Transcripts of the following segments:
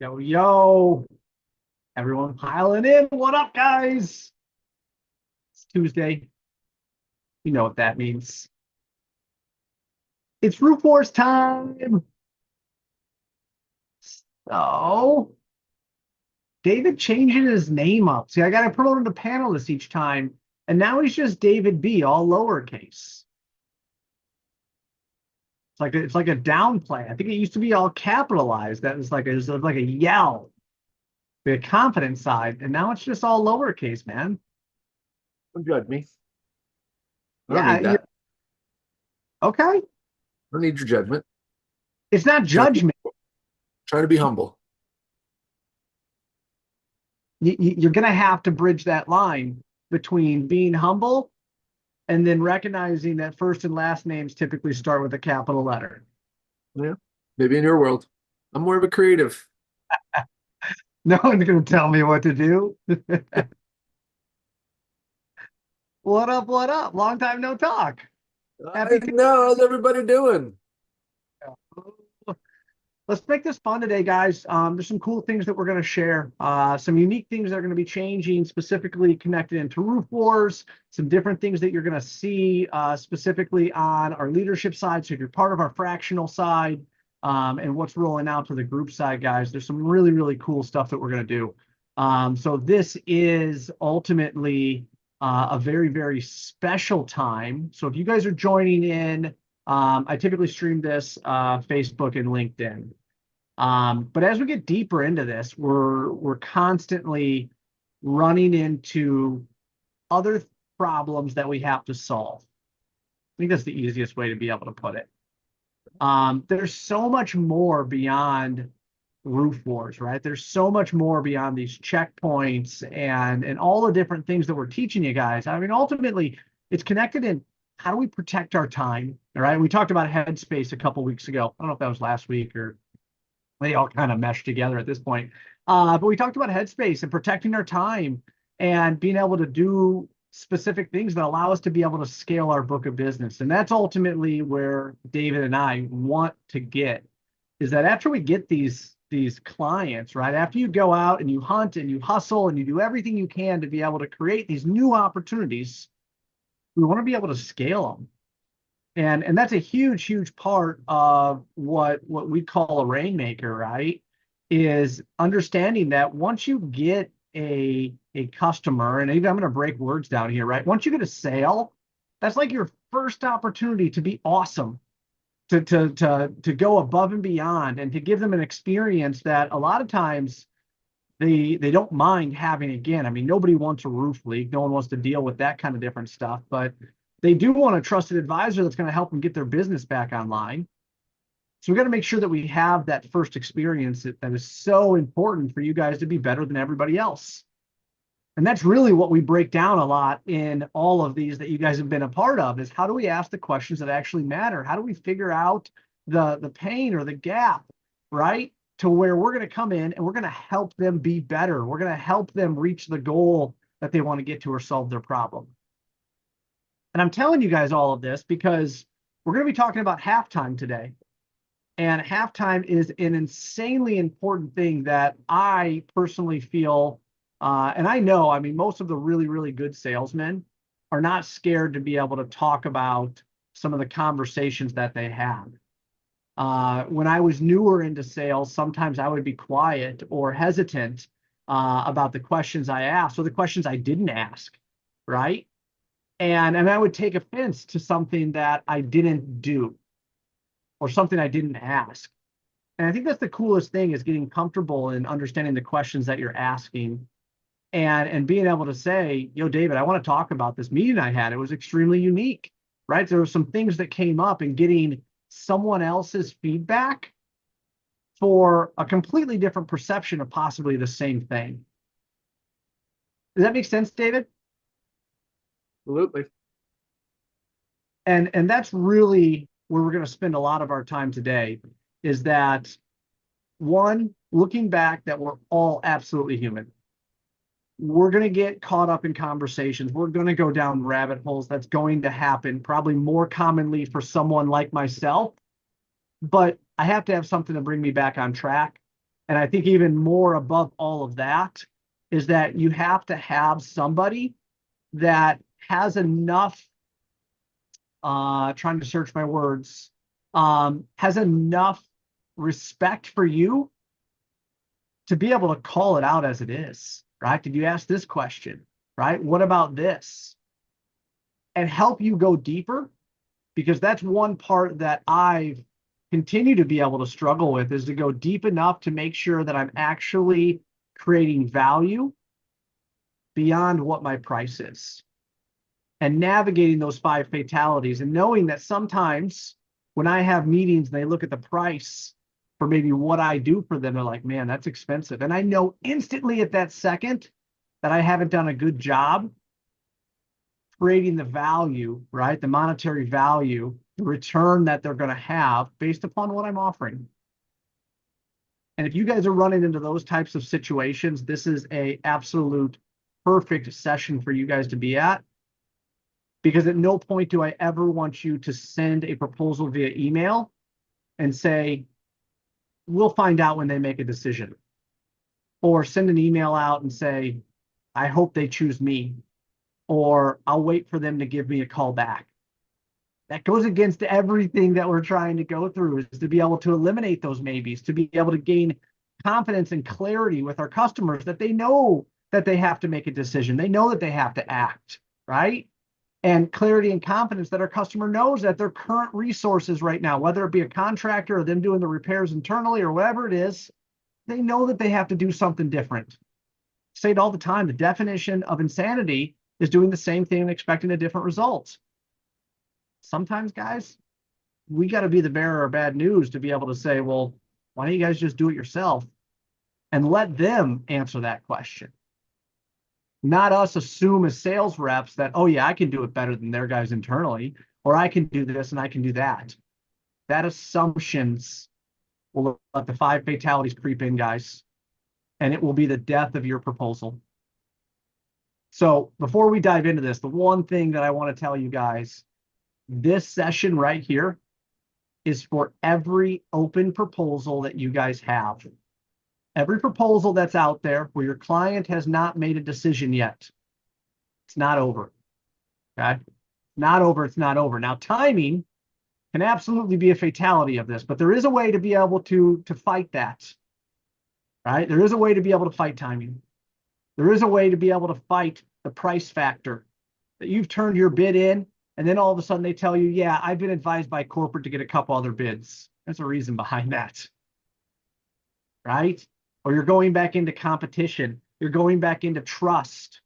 Yo, yo, everyone piling in. What up, guys? It's Tuesday. You know what that means. It's Roof Wars time. So, David changing his name up. See, I got to promote him to panelist each time. And now he's just David B, all lowercase. It's like a downplay. I think it used to be all capitalized. That was like a yell, the confident side. And now it's just all lowercase, man. Don't judge me. I don't Yeah, need that. okay. I don't need your judgment. It's not Try to be, judgment. try to be humble. You're going to have to bridge that line between being humble and then recognizing that first and last names typically start with a capital letter. Yeah. Maybe in your world. I'm more of a creative. No one's going to tell me what to do. What up? What up? Long time no talk. I Happy New know. How's everybody doing? Year. Let's make this fun today, guys. There's some cool things that we're going to share, some unique things that are going to be changing, specifically connected into Roof Wars, some different things that you're going to see specifically on our leadership side. So if you're part of our fractional side and what's rolling out to the group side, guys, there's some really, really cool stuff that we're going to do. So this is ultimately a very, very special time. So if you guys are joining in, I typically stream this Facebook and LinkedIn. But as we get deeper into this, we're constantly running into other problems that we have to solve. I think that's the easiest way to be able to put it. There's so much more beyond roof wars, right? There's so much more beyond these checkpoints and all the different things that we're teaching you guys. I mean, ultimately, it's connected in how do we protect our time, all right? We talked about headspace a couple weeks ago. I don't know if that was last week or they all kind of mesh together at this point. But we talked about headspace and protecting our time and being able to do specific things that allow us to be able to scale our book of business. And that's ultimately where David and I want to get, is that after we get these clients, right? After you go out and you hunt and you hustle and you do everything you can to be able to create these new opportunities, we want to be able to scale them. And that's a huge part of what we call a rainmaker, right? Is understanding that once you get a customer, and even I'm going to break words down here, right? Once you get a sale, that's like your first opportunity to be awesome, to go above and beyond, and to give them an experience that a lot of times they don't mind having again. I mean, nobody wants a roof leak. No one wants to deal with that kind of different stuff, but they do want a trusted advisor that's going to help them get their business back online. So we got to make sure that we have that first experience that is so important for you guys to be better than everybody else. And that's really what we break down a lot in all of these that you guys have been a part of, is how do we ask the questions that actually matter? How do we figure out the pain or the gap, right? To where we're going to come in and we're going to help them be better. We're going to help them reach the goal that they want to get to or solve their problem. And I'm telling you guys all of this because we're going to be talking about halftime today. And halftime is an insanely important thing that I personally feel, and I know, I mean, most of the really, really good salesmen are not scared to be able to talk about some of the conversations that they have. When I was newer into sales, sometimes I would be quiet or hesitant about the questions I asked or the questions I didn't ask, right? And I would take offense to something that I didn't do or something I didn't ask. And I think that's the coolest thing, is getting comfortable in understanding the questions that you're asking and being able to say, yo, David, I want to talk about this meeting I had. It was extremely unique, right? There were some things that came up, and getting someone else's feedback for a completely different perception of possibly the same thing. Does that make sense, David? Absolutely. And that's really where we're going to spend a lot of our time today, is that, one, looking back, that we're all absolutely human. We're going to get caught up in conversations. We're going to go down rabbit holes. That's going to happen probably more commonly for someone like myself, but I have to have something to bring me back on track. And I think even more above all of that is that you have to have somebody that has enough, trying to search my words, has enough respect for you to be able to call it out as it is, right? Did you ask this question, right? What about this? And help you go deeper, because that's one part that I've continued to be able to struggle with, is to go deep enough to make sure that I'm actually creating value beyond what my price is, and navigating those 5 fatalities, and knowing that sometimes when I have meetings and they look at the price for maybe what I do for them, they're like, man, that's expensive. And I know instantly at that second that I haven't done a good job creating the value, right? The monetary value, the return that they're going to have based upon what I'm offering. And if you guys are running into those types of situations, this is a absolute perfect session for you guys to be at, because at no point do I ever want you to send a proposal via email and say, we'll find out when they make a decision, or send an email out and say, I hope they choose me, or I'll wait for them to give me a call back. That goes against everything that we're trying to go through, is to be able to eliminate those maybes, to be able to gain confidence and clarity with our customers, that they know that they have to make a decision. They know that they have to act, right? And clarity and confidence that our customer knows that their current resources right now, whether it be a contractor or them doing the repairs internally or whatever it is, they know that they have to do something different. I say it all the time. The definition of insanity is doing the same thing and expecting a different result. Sometimes, guys, we got to be the bearer of bad news to be able to say, well, why don't you guys just do it yourself, and let them answer that question? Not us assume as sales reps that, oh yeah, I can do it better than their guys internally, or I can do this and I can do that. That assumptions will let the 5 fatalities creep in, guys, and it will be the death of your proposal. So before we dive into this, the one thing that I want to tell you guys, this session right here is for every open proposal that you guys have. Every proposal that's out there where your client has not made a decision yet, it's not over. Okay? Not over, it's not over. Now, timing can absolutely be a fatality of this, but there is a way to be able to fight that. Right? There is a way to be able to fight timing. There is a way to be able to fight the price factor, that you've turned your bid in, and then all of a sudden they tell you, yeah, I've been advised by corporate to get a couple other bids. There's a reason behind that. Right? Or you're going back into competition. You're going back into trust.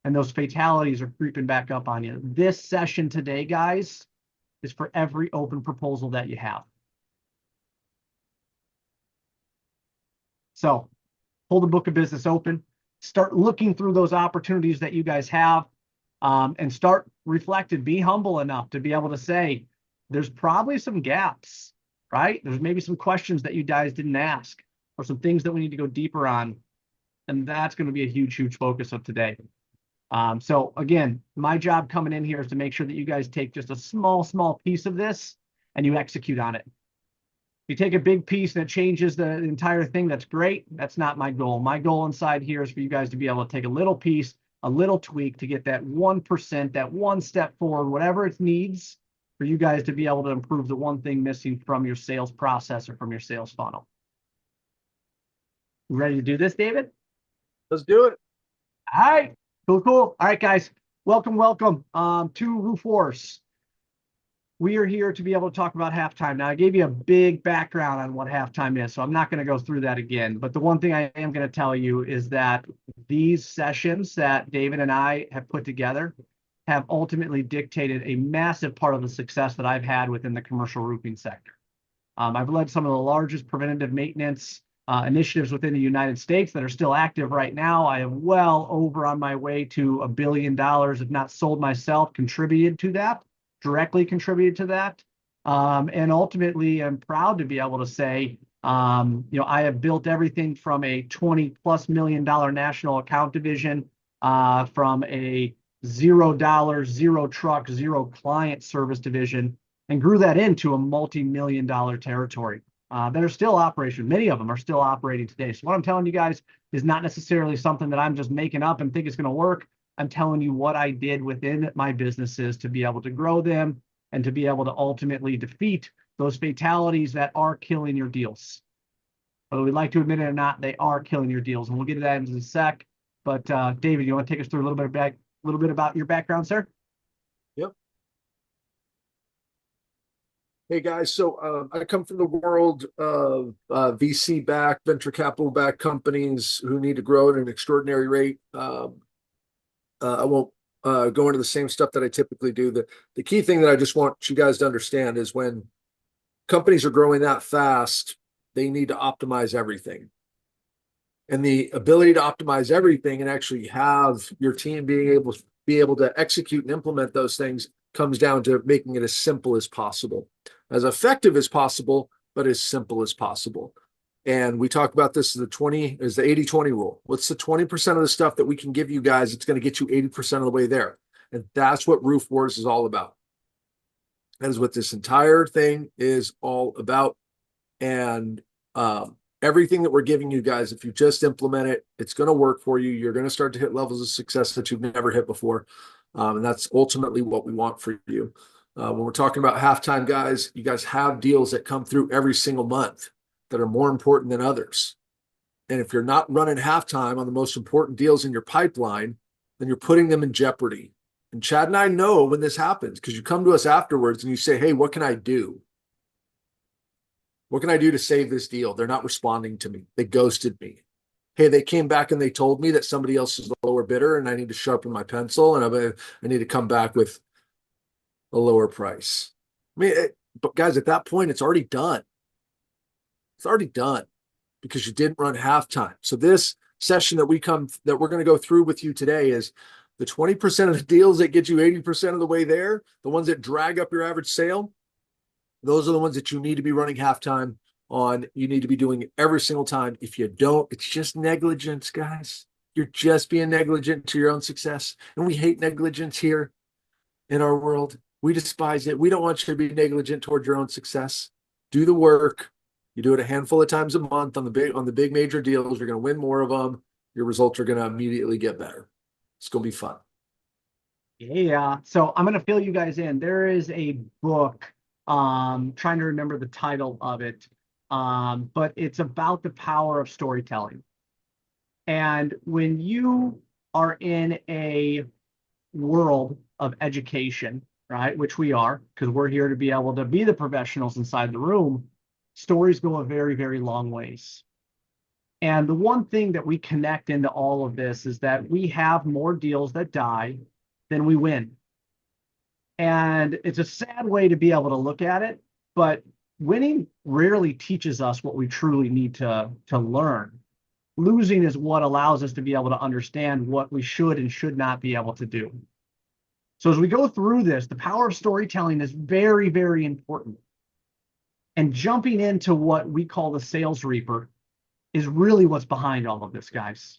And those fatalities are creeping back up on you. This session today, guys, is for every open proposal that you have. So hold the book of business open. Start looking through those opportunities that you guys have, and start reflecting. Be humble enough to be able to say, there's probably some gaps, right? There's maybe some questions that you guys didn't ask, or some things that we need to go deeper on. And that's going to be a huge, huge focus of today. So again, my job coming in here is to make sure that you guys take just a small, small piece of this and you execute on it. If you take a big piece and it changes the entire thing, that's great. That's not my goal. My goal inside here is for you guys to be able to take a little piece, a little tweak to get that 1%, that one step forward, whatever it needs for you guys to be able to improve the one thing missing from your sales process or from your sales funnel. You ready to do this, David? Let's do it. All right, cool, cool. All right, guys, welcome, welcome to Roof Wars. We are here to be able to talk about halftime. Now, I gave you a big background on what halftime is, so I'm not going to go through that again. But the one thing I am going to tell you is that these sessions that David and I have put together have ultimately dictated a massive part of the success that I've had within the commercial roofing sector. I've led some of the largest preventative maintenance initiatives within the United States that are still active right now. I am well over on my way to $1 billion, if not sold myself, contributed to that, directly contributed to that. And ultimately, I'm proud to be able to say, I have built everything from a $20+ million national account division, from a $0, zero truck, zero client service division, and grew that into a multi-million-dollar territory. that are still operating. Many of them are still operating today. So what I'm telling you guys is not necessarily something that I'm just making up and think it's going to work. I'm telling you what I did within my businesses to be able to grow them and to be able to ultimately defeat those fatalities that are killing your deals. Whether we'd like to admit it or not, they are killing your deals. And we'll get to that in a sec. But David, you want to take us through a little bit about your background, sir? Yep. Hey guys, so I come from the world of VC-backed, venture capital-backed companies who need to grow at an extraordinary rate. I won't go into the same stuff that I typically do. The key thing that I just want you guys to understand is when companies are growing that fast, they need to optimize everything. And the ability to optimize everything and actually have your team be able to execute and implement those things comes down to making it as simple as possible, as effective as possible, but as simple as possible. And we talk about this as the 80-20 rule. What's the 20% of the stuff that we can give you guys? It's going to get you 80% of the way there. And that's what Roof Wars is all about. That is what this entire thing is all about. And everything that we're giving you guys, if you just implement it, it's going to work for you. You're going to start to hit levels of success that you've never hit before. And that's ultimately what we want for you. When we're talking about halftime, guys, you guys have deals that come through every single month that are more important than others. And if you're not running halftime on the most important deals in your pipeline, then you're putting them in jeopardy. And Chad and I know when this happens because you come to us afterwards and you say, hey, what can I do? What can I do to save this deal? They're not responding to me. They ghosted me. Hey, they came back and they told me that somebody else is the lower bidder and I need to sharpen my pencil and I need to come back with a lower price. I mean, but guys, at that point, it's already done. It's already done because you didn't run halftime. So this session that we're going to go through with you today is the 20% of the deals that get you 80% of the way there, the ones that drag up your average sale. Those are the ones that you need to be running halftime on. You need to be doing it every single time. If you don't, it's just negligence, guys. You're just being negligent to your own success. And we hate negligence here in our world. We despise it. We don't want you to be negligent towards your own success. Do the work. You do it a handful of times a month on the big major deals. You're going to win more of them. Your results are going to immediately get better. It's going to be fun. Yeah. So I'm going to fill you guys in. There is a book, trying to remember the title of it, but it's about the power of storytelling. And when you are in a world of education, right, which we are, because we're here to be able to be the professionals inside the room, stories go a very, very long ways. And the one thing that we connect into all of this is that we have more deals that die than we win. And it's a sad way to be able to look at it, but winning rarely teaches us what we truly need to learn. Losing is what allows us to be able to understand what we should and should not be able to do. So as we go through this, the power of storytelling is very, very important. And jumping into what we call the sales reaper is really what's behind all of this, guys.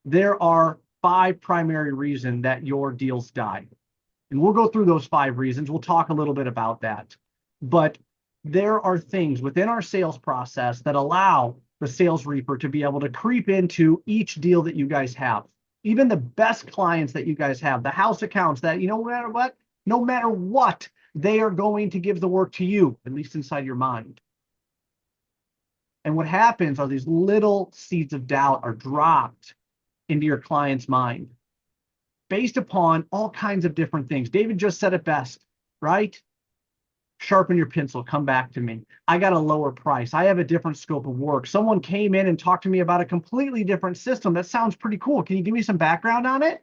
There are 5 primary reasons that your deals die. And we'll go through those 5 reasons. We'll talk a little bit about that. But there are things within our sales process that allow the sales reaper to be able to creep into each deal that you guys have. Even the best clients that you guys have, the house accounts that, no matter what, they are going to give the work to you, at least inside your mind. And what happens are these little seeds of doubt are dropped into your client's mind based upon all kinds of different things. David just said it best, right? Sharpen your pencil, come back to me. I got a lower price. I have a different scope of work. Someone came in and talked to me about a completely different system. That sounds pretty cool. Can you give me some background on it?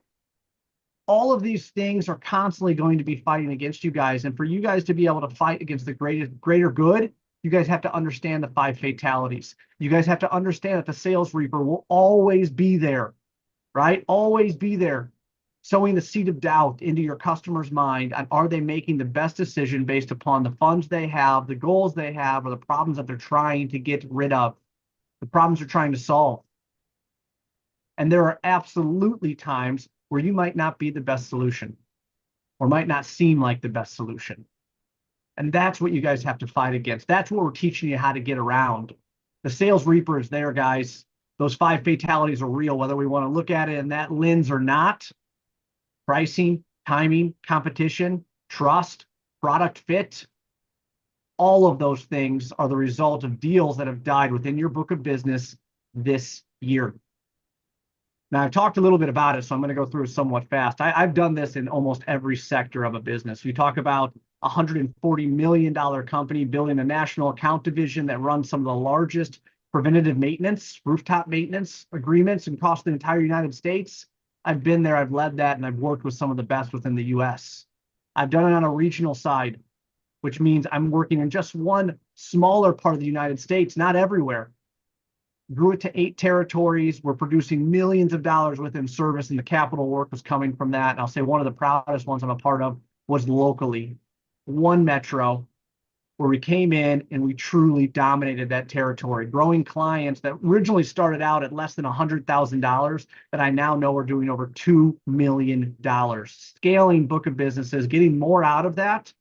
All of these things are constantly going to be fighting against you guys. And for you guys to be able to fight against the greater good, you guys have to understand the 5 fatalities. You guys have to understand that the sales reaper will always be there, right? Always be there, sowing the seed of doubt into your customer's mind. And are they making the best decision based upon the funds they have, the goals they have, or the problems that they're trying to get rid of, the problems they're trying to solve? And there are absolutely times where you might not be the best solution or might not seem like the best solution. And that's what you guys have to fight against. That's what we're teaching you how to get around. The sales reaper is there, guys. Those 5 fatalities are real, whether we want to look at it in that lens or not. Pricing, timing, competition, trust, product fit. All of those things are the result of deals that have died within your book of business this year. Now, I've talked a little bit about it, so I'm going to go through it somewhat fast. I've done this in almost every sector of a business. You talk about a $140 million company building a national account division that runs some of the largest preventative maintenance, rooftop maintenance agreements across the entire United States. I've been there, I've led that, and I've worked with some of the best within the US. I've done it on a regional side, which means I'm working in just one smaller part of the United States, not everywhere. Grew it to 8 territories. We're producing millions of dollars within service, and the capital work was coming from that. And I'll say one of the proudest ones I'm a part of was locally. One metro where we came in and we truly dominated that territory, growing clients that originally started out at less than $100,000 that I now know are doing over $2 million. Scaling book of businesses, getting more out of that,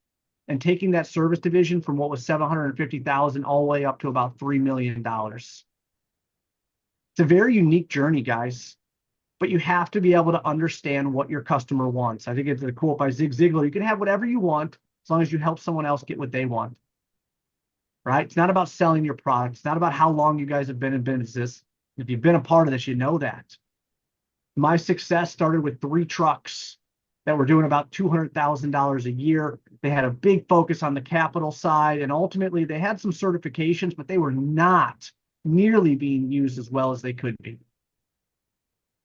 and taking that service division from what was $750,000 all the way up to about $3 million. It's a very unique journey, guys, but you have to be able to understand what your customer wants. I think it's a quote by Zig Ziglar. You can have whatever you want as long as you help someone else get what they want, right? It's not about selling your product. It's not about how long you guys have been in business. If you've been a part of this, you know that. My success started with 3 trucks that were doing about $200,000 a year. They had a big focus on the capital side, and ultimately they had some certifications, but they were not nearly being used as well as they could be.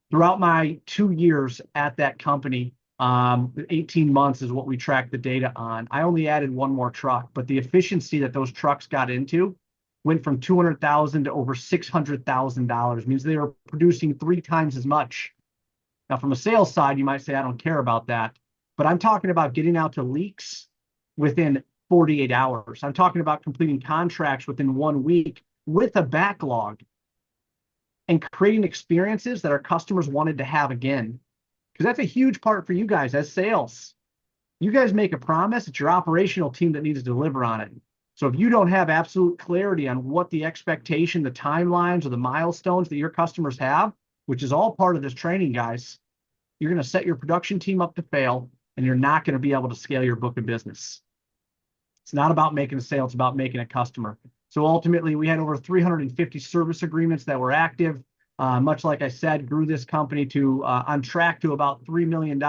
Throughout my 2 years at that company, 18 months is what we tracked the data on. I only added 1 more truck, but the efficiency that those trucks got into went from $200,000 to over $600,000. Means they were producing 3 times as much. Now, from a sales side, you might say, I don't care about that, but I'm talking about getting out to leaks within 48 hours. I'm talking about completing contracts within 1 week with a backlog and creating experiences that our customers wanted to have again. Because that's a huge part for you guys as sales. You guys make a promise, it's your operational team that needs to deliver on it. So if you don't have absolute clarity on what the expectation, the timelines, or the milestones that your customers have, which is all part of this training, guys, you're going to set your production team up to fail, and you're not going to be able to scale your book of business. It's not about making a sale, it's about making a customer. So ultimately, we had over 350 service agreements that were active. Much like I said, grew this company to on track to about $3 million.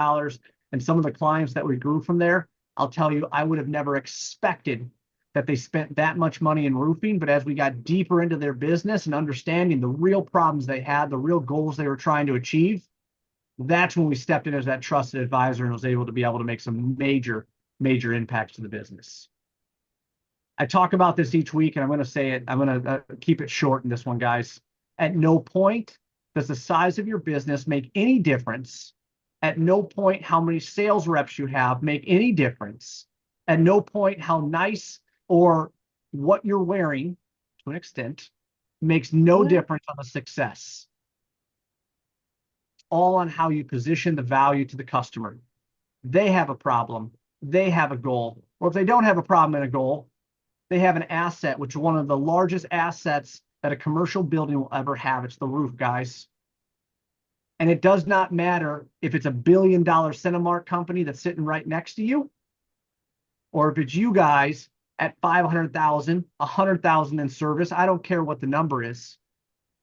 And some of the clients that we grew from there, I'll tell you, I would have never expected that they spent that much money in roofing. But as we got deeper into their business and understanding the real problems they had, the real goals they were trying to achieve, that's when we stepped in as that trusted advisor and was able to be able to make some major, major impacts to the business. I talk about this each week, and I'm going to say it. I'm going to keep it short in this one, guys. At no point does the size of your business make any difference. At no point how many sales reps you have make any difference. At no point how nice or what you're wearing, to an extent, makes no difference on the success. It's all on how you position the value to the customer. They have a problem. They have a goal. Or if they don't have a problem and a goal, they have an asset, which is one of the largest assets that a commercial building will ever have. It's the roof, guys. And it does not matter if it's a $1 billion Cinemark company that's sitting right next to you, or if it's you guys at 500,000, 100,000 in service. I don't care what the number is.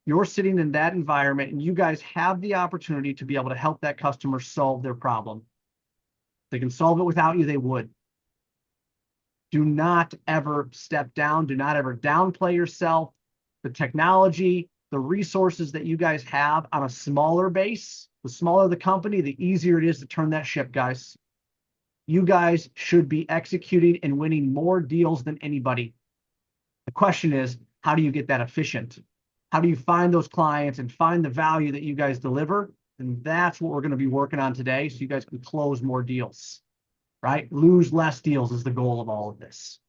You're sitting in that environment, and you guys have the opportunity to be able to help that customer solve their problem. If they can solve it without you, they would. Do not ever step down. Do not ever downplay yourself. The technology, the resources that you guys have on a smaller base, the smaller the company, the easier it is to turn that ship, guys. You guys should be executing and winning more deals than anybody. The question is, how do you get that efficient? How do you find those clients and find the value that you guys deliver? And that's what we're going to be working on today, so you guys can close more deals, right? Lose less deals is the goal of all of this.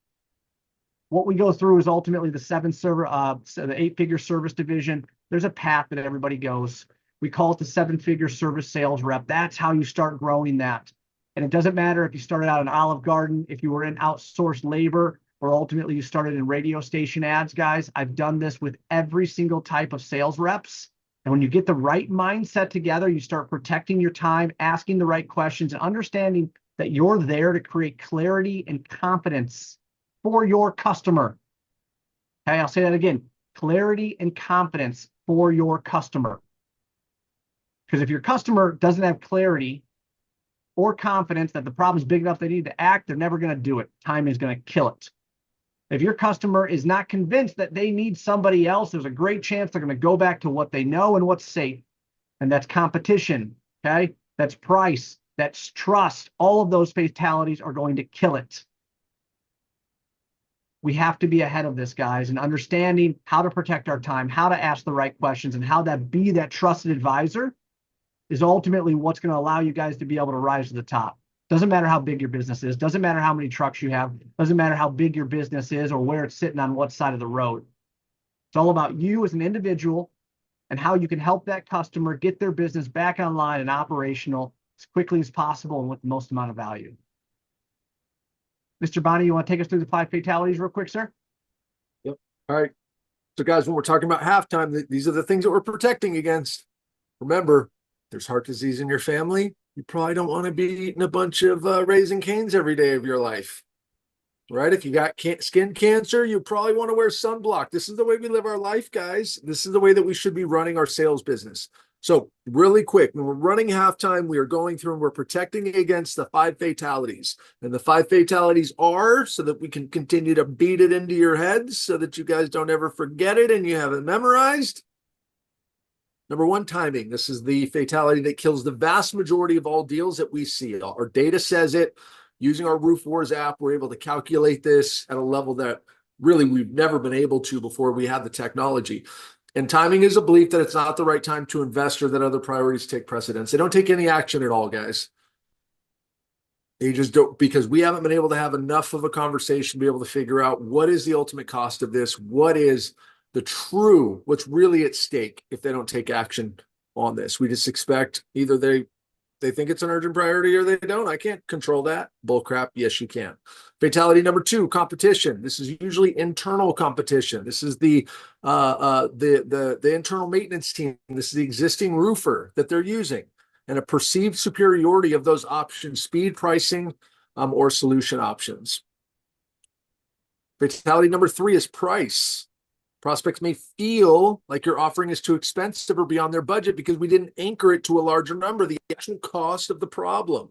What we go through is ultimately the 8-figure service division. There's a path that everybody goes. We call it the 7-figure service sales rep. That's how you start growing that. And it doesn't matter if you started out in Olive Garden, if you were in outsourced labor, or ultimately you started in radio station ads, guys. I've done this with every single type of sales reps. And when you get the right mindset together, you start protecting your time, asking the right questions, and understanding that you're there to create clarity and confidence for your customer. Okay, I'll say that again. Clarity and confidence for your customer. Because if your customer doesn't have clarity or confidence that the problem is big enough they need to act, they're never going to do it. Time is going to kill it. If your customer is not convinced that they need somebody else, there's a great chance they're going to go back to what they know and what's safe. And that's competition, okay? That's price, that's trust. All of those fatalities are going to kill it. We have to be ahead of this, guys, and understanding how to protect our time, how to ask the right questions, and how to be that trusted advisor is ultimately what's going to allow you guys to be able to rise to the top. Doesn't matter how big your business is. Doesn't matter how many trucks you have. Doesn't matter how big your business is or where it's sitting on what side of the road. It's all about you as an individual and how you can help that customer get their business back online and operational as quickly as possible and with the most amount of value. Mr. Bonnie, you want to take us through the 5 fatalities real quick, sir? Yep. All right. So guys, when we're talking about halftime, these are the things that we're protecting against. Remember, there's heart disease in your family. You probably don't want to be eating a bunch of Raising Cane's every day of your life, right? If you got skin cancer, you probably want to wear sunblock. This is the way we live our life, guys. This is the way that we should be running our sales business. So really quick, when we're running halftime, we are going through and we're protecting against the 5 fatalities. And the 5 fatalities are, so that we can continue to beat it into your heads so that you guys don't ever forget it and you have it memorized. Number 1, timing. This is the fatality that kills the vast majority of all deals that we see. Our data says it. Using our Roof Wars app, we're able to calculate this at a level that really we've never been able to before we had the technology. And timing is a belief that it's not the right time to invest or that other priorities take precedence. They don't take any action at all, guys. They just don't, because we haven't been able to have enough of a conversation to be able to figure out what is the ultimate cost of this, what is what's really at stake if they don't take action on this. We just expect either they think it's an urgent priority or they don't. I can't control that. Bull crap. Yes, you can. Fatality number 2, competition. This is usually internal competition. This is the internal maintenance team. This is the existing roofer that they're using, and a perceived superiority of those options, speed, pricing, or solution options. Fatality number 3 is price. Prospects may feel like your offering is too expensive or beyond their budget because we didn't anchor it to a larger number. The actual cost of the problem,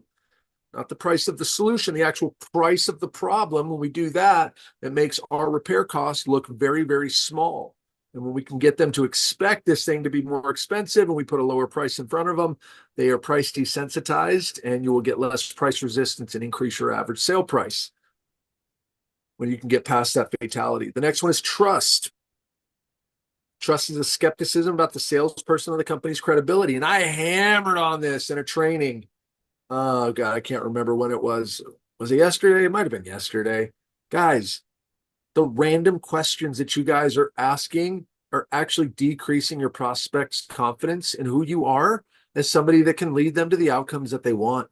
not the price of the solution, the actual price of the problem. When we do that, it makes our repair costs look very, very small. And when we can get them to expect this thing to be more expensive and we put a lower price in front of them, they are price desensitized and you will get less price resistance and increase your average sale price when you can get past that fatality. The next one is trust. Trust is a skepticism about the salesperson or the company's credibility. And I hammered on this in a training. Oh, God, I can't remember when it was. Was it yesterday? It might have been yesterday. Guys, the random questions that you guys are asking are actually decreasing your prospects' confidence in who you are as somebody that can lead them to the outcomes that they want.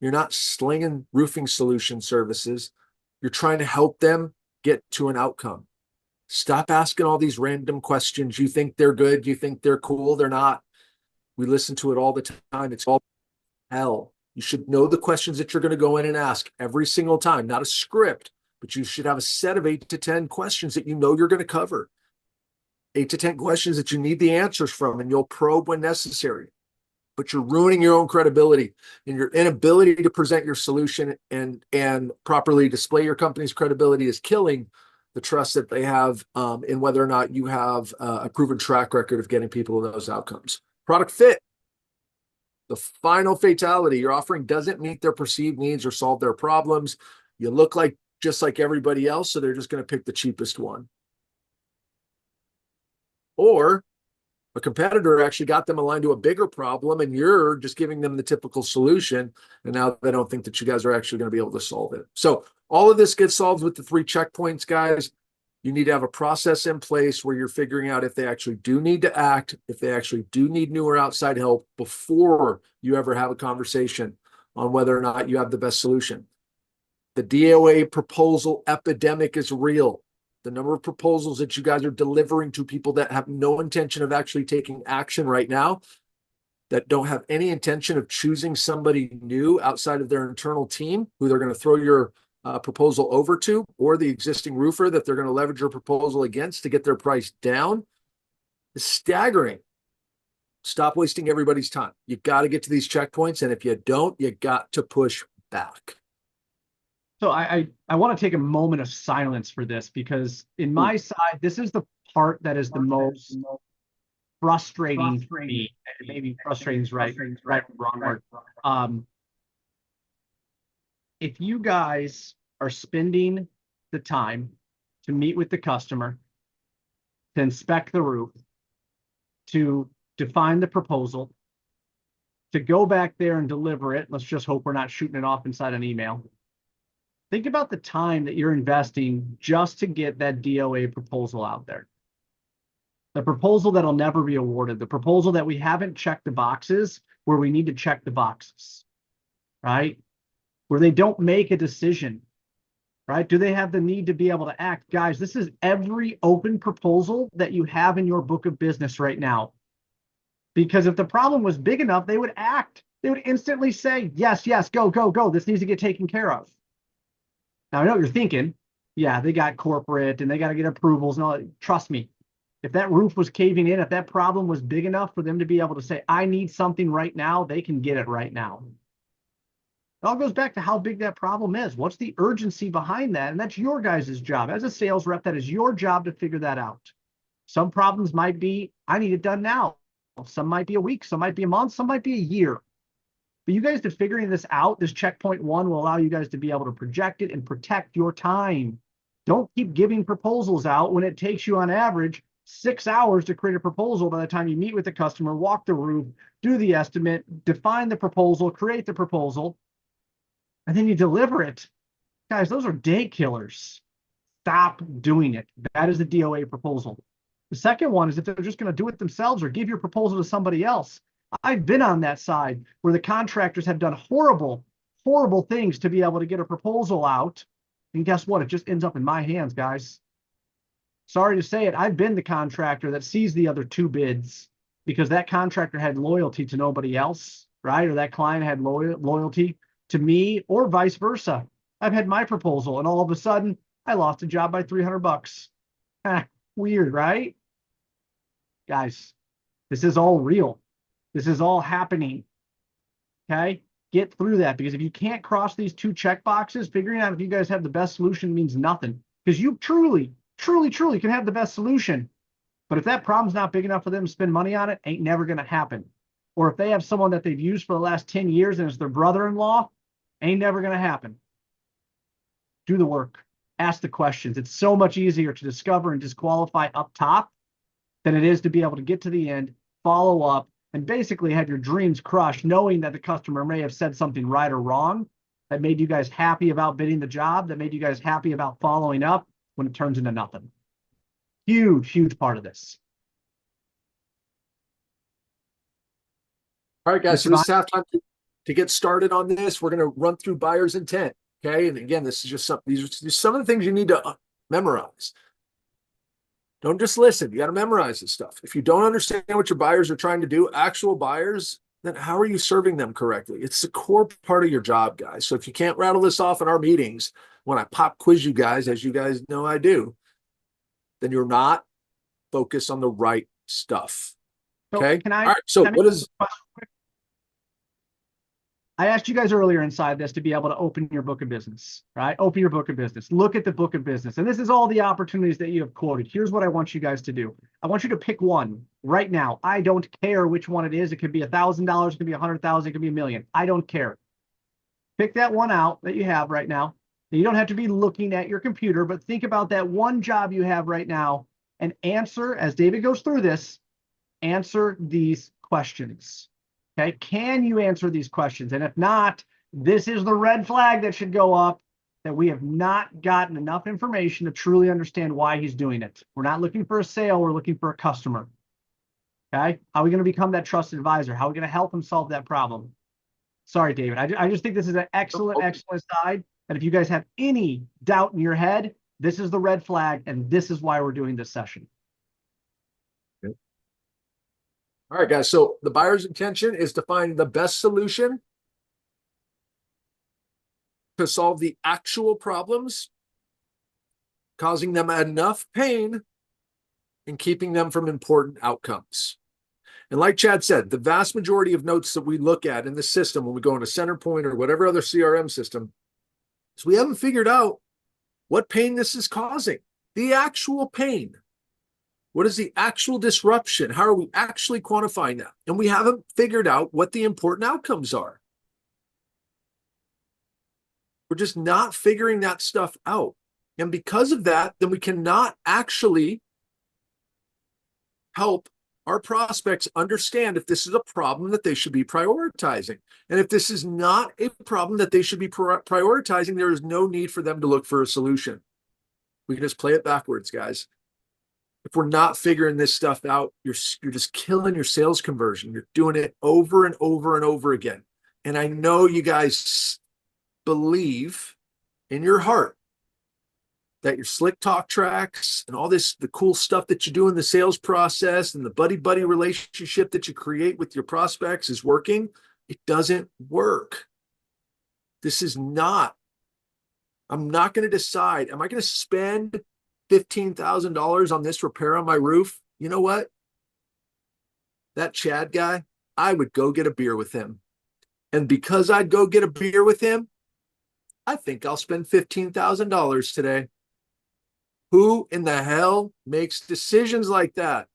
You're not slinging roofing solution services. You're trying to help them get to an outcome. Stop asking all these random questions. You think they're good. You think they're cool. They're not. We listen to it all the time. It's all hell. You should know the questions that you're going to go in and ask every single time, not a script, but you should have a set of 8 to 10 questions that you know you're going to cover. 8 to 10 questions that you need the answers from, and you'll probe when necessary. But you're ruining your own credibility, and your inability to present your solution and properly display your company's credibility is killing the trust that they have in whether or not you have a proven track record of getting people to those outcomes. Product fit. The final fatality, your offering doesn't meet their perceived needs or solve their problems. You look like just like everybody else, so they're just going to pick the cheapest one. Or a competitor actually got them aligned to a bigger problem, and you're just giving them the typical solution, and now they don't think that you guys are actually going to be able to solve it. So all of this gets solved with the 3 checkpoints, guys. You need to have a process in place where you're figuring out if they actually do need to act, if they actually do need new or outside help before you ever have a conversation on whether or not you have the best solution. The DOA proposal epidemic is real. The number of proposals that you guys are delivering to people that have no intention of actually taking action right now, that don't have any intention of choosing somebody new outside of their internal team who they're going to throw your proposal over to, or the existing roofer that they're going to leverage your proposal against to get their price down, is staggering. Stop wasting everybody's time. You got to get to these checkpoints. And if you don't, you got to push back. So I want to take a moment of silence for this, because in my side, this is the part that is the most frustrating for me. Maybe frustrating is right, wrong word. If you guys are spending the time to meet with the customer, to inspect the roof, to define the proposal, to go back there and deliver it, let's just hope we're not shooting it off inside an email. Think about the time that you're investing just to get that DOA proposal out there. The proposal that'll never be awarded, the proposal that we haven't checked the boxes where we need to check the boxes, right? Where they don't make a decision, right? Do they have the need to be able to act? Guys, this is every open proposal that you have in your book of business right now. Because if the problem was big enough, they would act. They would instantly say, yes, yes, go, go, go. This needs to get taken care of. Now, I know what you're thinking. Yeah, they got corporate and they got to get approvals and all that. Trust me, if that roof was caving in, if that problem was big enough for them to be able to say, I need something right now, they can get it right now. It all goes back to how big that problem is. What's the urgency behind that? And that's your guys' job. As a sales rep, that is your job to figure that out. Some problems might be, I need it done now. Some might be a week, some might be a month, some might be a year. But you guys, to figuring this out, this checkpoint one will allow you guys to be able to project it and protect your time. Don't keep giving proposals out when it takes you on average 6 hours to create a proposal by the time you meet with the customer, walk the roof, do the estimate, define the proposal, create the proposal, and then you deliver it. Guys, those are day killers. Stop doing it. That is the DOA proposal. The second one is if they're just going to do it themselves or give your proposal to somebody else. I've been on that side where the contractors have done horrible, horrible things to be able to get a proposal out. And guess what? It just ends up in my hands, guys. Sorry to say it. I've been the contractor that sees the other two bids because that contractor had loyalty to nobody else, right? Or that client had loyalty to me, or vice versa. I've had my proposal and all of a sudden I lost a job by $300. Weird, right? Guys, this is all real. This is all happening. Okay? Get through that, because if you can't cross these two check boxes, figuring out if you guys have the best solution means nothing, because you truly can have the best solution. But if that problem's not big enough for them to spend money on it, ain't never going to happen. Or if they have someone that they've used for the last 10 years and it's their brother-in-law, ain't never going to happen. Do the work. Ask the questions. It's so much easier to discover and disqualify up top than it is to be able to get to the end, follow up, and basically have your dreams crushed, knowing that the customer may have said something right or wrong that made you guys happy about bidding the job, that made you guys happy about following up, when it turns into nothing. Huge, huge part of this. All right, guys, so this is halftime to get started on this. We're going to run through buyer's intent. Okay. And again, this is just some, these are just some of the things you need to memorize. Don't just listen. You got to memorize this stuff. If you don't understand what your buyers are trying to do, actual buyers, then how are you serving them correctly? It's the core part of your job, guys. So if you can't rattle this off in our meetings, when I pop quiz you guys, as you guys know I do, then you're not focused on the right stuff. Okay. So all right. So what is? I asked you guys earlier inside this to be able to open your book of business, right? Open your book of business. Look at the book of business. And this is all the opportunities that you have quoted. Here's what I want you guys to do. I want you to pick one right now. I don't care which one it is. It could be $1,000. It could be 100,000. It could be $1 million. I don't care. Pick that one out that you have right now. You don't have to be looking at your computer, but think about that one job you have right now and answer, as David goes through this, answer these questions. Okay, can you answer these questions? And if not, this is the red flag that should go up, that we have not gotten enough information to truly understand why he's doing it. We're not looking for a sale, we're looking for a customer. Okay, how are we going to become that trusted advisor? How are we going to help him solve that problem? Sorry, David. I just think this is an excellent, excellent side. And if you guys have any doubt in your head, this is the red flag, and this is why we're doing this session. Okay. All right, guys. So the buyer's intention is to find the best solution to solve the actual problems, causing them enough pain and keeping them from important outcomes. And like Chad said, the vast majority of notes that we look at in the system when we go into Centerpoint or whatever other CRM system, is we haven't figured out what pain this is causing, the actual pain. What is the actual disruption? How are we actually quantifying that? And we haven't figured out what the important outcomes are. We're just not figuring that stuff out. And because of that, then we cannot actually help our prospects understand if this is a problem that they should be prioritizing. And if this is not a problem that they should be prioritizing, there is no need for them to look for a solution. We can just play it backwards, guys. If we're not figuring this stuff out, you're just killing your sales conversion. You're doing it over and over and over again. And I know you guys believe in your heart that your slick talk tracks and all this, the cool stuff that you do in the sales process and the buddy-buddy relationship that you create with your prospects is working. It doesn't work. This is not, I'm not going to decide, am I going to spend $15,000 on this repair on my roof? You know what? That Chad guy, I would go get a beer with him. And because I'd go get a beer with him, I think I'll spend $15,000 today. Who in the hell makes decisions like that?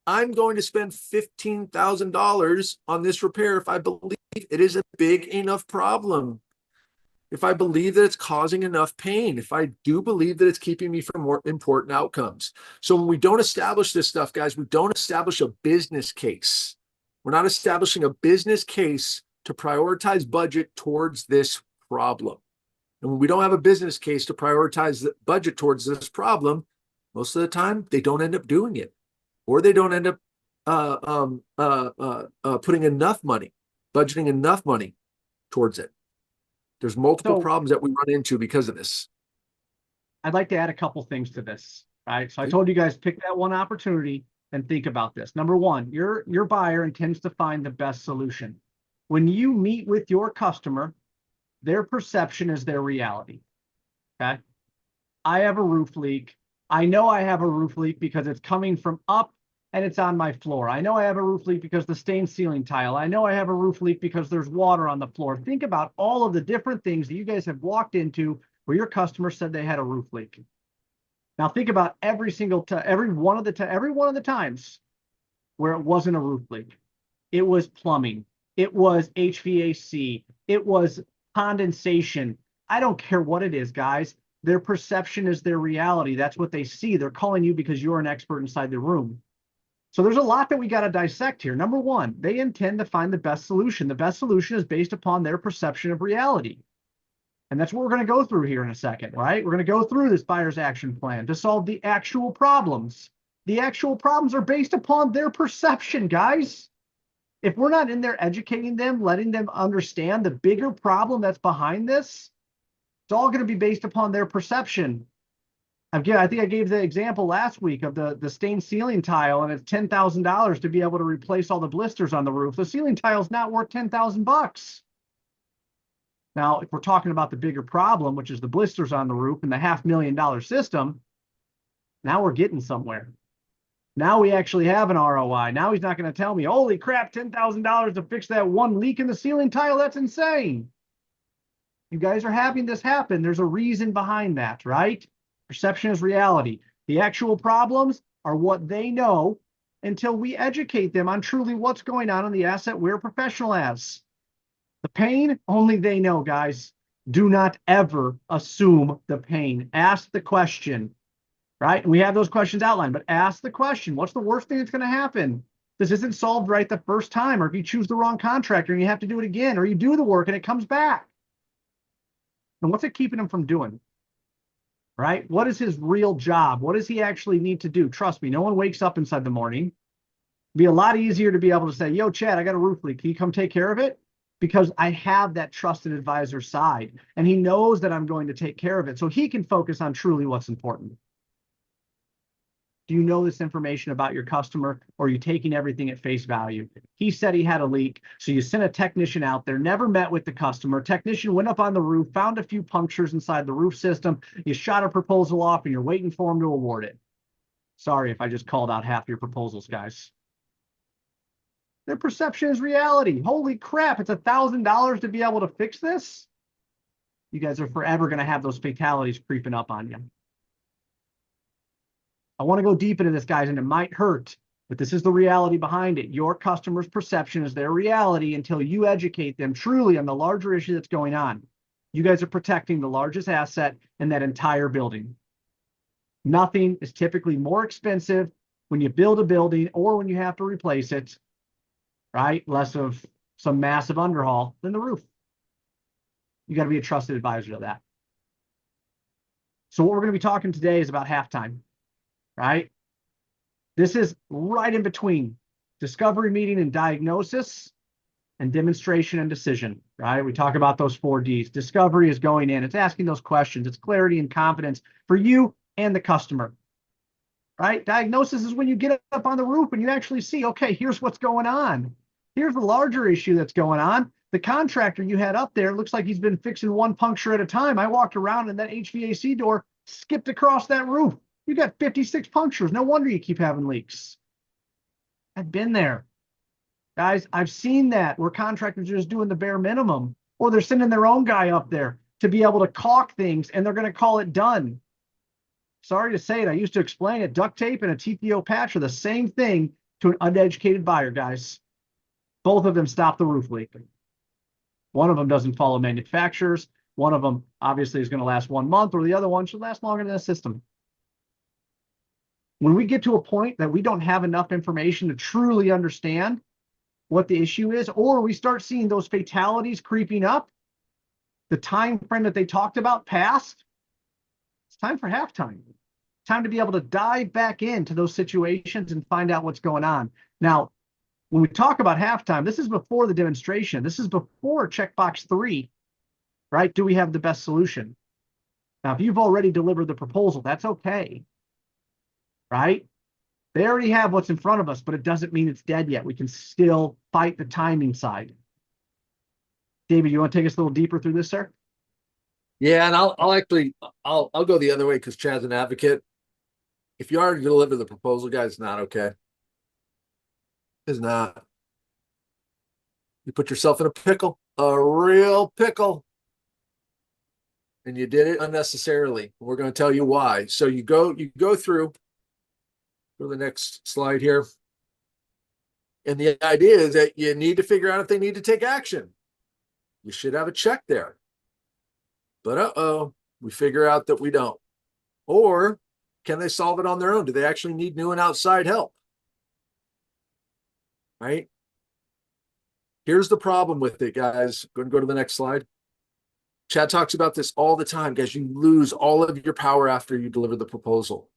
I'm going to spend $15,000 on this repair if I believe it is a big enough problem. If I believe that it's causing enough pain, if I do believe that it's keeping me from more important outcomes. So when we don't establish this stuff, guys, we don't establish a business case. We're not establishing a business case to prioritize budget towards this problem. And when we don't have a business case to prioritize the budget towards this problem, most of the time they don't end up doing it, or they don't end up putting enough money, budgeting enough money towards it. There's multiple problems that we run into because of this. I'd like to add a couple things to this. Right. So I told you guys, pick that one opportunity and think about this. Number one, your buyer intends to find the best solution. When you meet with your customer, their perception is their reality. Okay. I have a roof leak. I know I have a roof leak because it's coming from up and it's on my floor. I know I have a roof leak because the stained ceiling tile. I know I have a roof leak because there's water on the floor. Think about all of the different things that you guys have walked into where your customer said they had a roof leak. Now think about every one of the times where it wasn't a roof leak. It was plumbing. It was HVAC. It was condensation. I don't care what it is, guys. Their perception is their reality. That's what they see. They're calling you because you're an expert inside the room. So there's a lot that we got to dissect here. Number one, they intend to find the best solution. The best solution is based upon their perception of reality. And that's what we're going to go through here in a second, right? We're going to go through this buyer's action plan to solve the actual problems. The actual problems are based upon their perception, guys. If we're not in there educating them, letting them understand the bigger problem that's behind this, it's all going to be based upon their perception. Again, I think I gave the example last week of the stained ceiling tile, and it's $10,000 to be able to replace all the blisters on the roof. The ceiling tile is not worth $10,000. Now, if we're talking about the bigger problem, which is the blisters on the roof and the $500,000 system, now we're getting somewhere. Now we actually have an ROI. Now he's not going to tell me, holy crap, $10,000 to fix that one leak in the ceiling tile. That's insane. You guys are having this happen. There's a reason behind that, right? Perception is reality. The actual problems are what they know until we educate them on truly what's going on in the asset we're professional as. The pain, only they know, guys. Do not ever assume the pain. Ask the question, right? And we have those questions outlined, but ask the question. What's the worst thing that's going to happen? This isn't solved right the first time, or if you choose the wrong contractor and you have to do it again, or you do the work and it comes back. And what's it keeping him from doing? Right? What is his real job? What does he actually need to do? Trust me, no one wakes up inside the morning. It'd be a lot easier to be able to say, yo, Chad, I got a roof leak. Can you come take care of it? because I have that trusted advisor side, and he knows that I'm going to take care of it so he can focus on truly what's important. Do you know this information about your customer, or are you taking everything at face value? He said he had a leak, so you sent a technician out there, never met with the customer. Technician went up on the roof, found a few punctures inside the roof system. You shot a proposal off, and you're waiting for him to award it. Sorry if I just called out half your proposals, guys. Their perception is reality. Holy crap, it's $1,000 to be able to fix this? You guys are forever going to have those fatalities creeping up on you. I want to go deep into this, guys, and it might hurt, but this is the reality behind it. Your customer's perception is their reality until you educate them truly on the larger issue that's going on. You guys are protecting the largest asset in that entire building. Nothing is typically more expensive when you build a building or when you have to replace it, right? Less of some massive underhaul than the roof. You got to be a trusted advisor to that. So what we're going to be talking today is about halftime, right? This is right in between discovery, meeting, and diagnosis, and demonstration and decision, right? We talk about those 4 Ds. Discovery is going in. It's asking those questions. It's clarity and confidence for you and the customer, right? Diagnosis is when you get up on the roof and you actually see, okay, here's what's going on. Here's the larger issue that's going on. The contractor you had up there looks like he's been fixing one puncture at a time. I walked around and that HVAC door skipped across that roof. You got 56 punctures. No wonder you keep having leaks. I've been there. Guys, I've seen that where contractors are just doing the bare minimum, or they're sending their own guy up there to be able to caulk things, and they're going to call it done. Sorry to say it, I used to explain it. Duct tape and a TPO patch are the same thing to an uneducated buyer, guys. Both of them stop the roof leak. One of them doesn't follow manufacturers. One of them obviously is going to last 1 month, or the other one should last longer than the system. When we get to a point that we don't have enough information to truly understand what the issue is, or we start seeing those fatalities creeping up, the time frame that they talked about passed, it's time for halftime. Time to be able to dive back into those situations and find out what's going on. Now, when we talk about halftime, this is before the demonstration. This is before checkbox 3, right? Do we have the best solution? Now, if you've already delivered the proposal, that's okay, right? They already have what's in front of us, but it doesn't mean it's dead yet. We can still fight the timing side. David, you want to take us a little deeper through this, sir? Yeah, and I'll go the other way because Chad's an advocate. If you already deliver the proposal, guys, it's not okay. It's not. You put yourself in a pickle, a real pickle. And you did it unnecessarily. We're going to tell you why. So you go through for the next slide here. And the idea is that you need to figure out if they need to take action. You should have a check there. But we figure out that we don't. Or can they solve it on their own? Do they actually need new and outside help? Right? Here's the problem with it, guys. Go and go to the next slide. Chad talks about this all the time, guys. You lose all of your power after you deliver the proposal.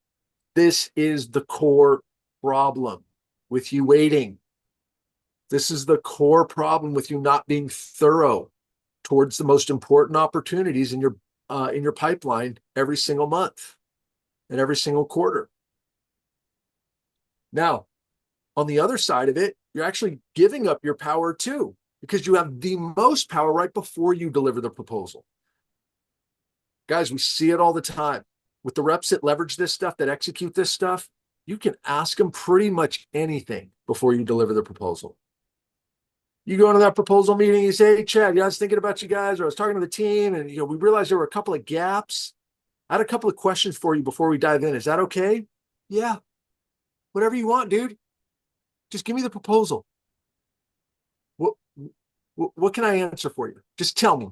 This is the core problem with you waiting. This is the core problem with you not being thorough towards the most important opportunities in your pipeline every single month and every single quarter. Now, on the other side of it, you're actually giving up your power too, because you have the most power right before you deliver the proposal. Guys, we see it all the time. With the reps that leverage this stuff, that execute this stuff, you can ask them pretty much anything before you deliver the proposal. You go into that proposal meeting, you say, hey, Chad, I was thinking about you guys, or I was talking to the team, and we realized there were a couple of gaps. I had a couple of questions for you before we dive in. Is that okay? Yeah. Whatever you want, dude. Just give me the proposal. What can I answer for you? Just tell me.